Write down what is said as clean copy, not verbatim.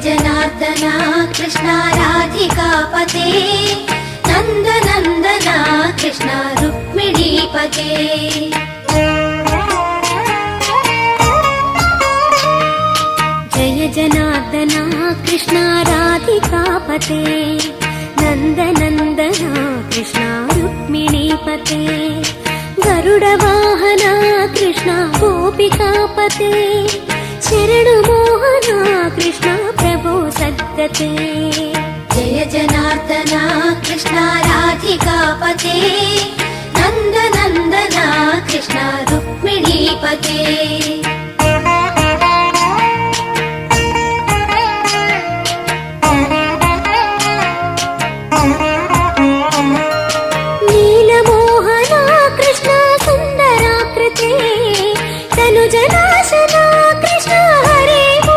जनार्दना कृष्ण राधिकापते नन्दनन्दना कृष्ण रुक्मिणीपते जय जनार्दना कृष्ण राधिकापते नन्दनन्दना कृष्ण रुक्मिणीपते गरुडवाहना कृष्ण गोपिकापते शरणमोहना कृष्ण प्रभो सद्गते जय जनार्दना कृष्ण राधिकापते नन्दनन्दना कृष्ण रुक्मिणीपते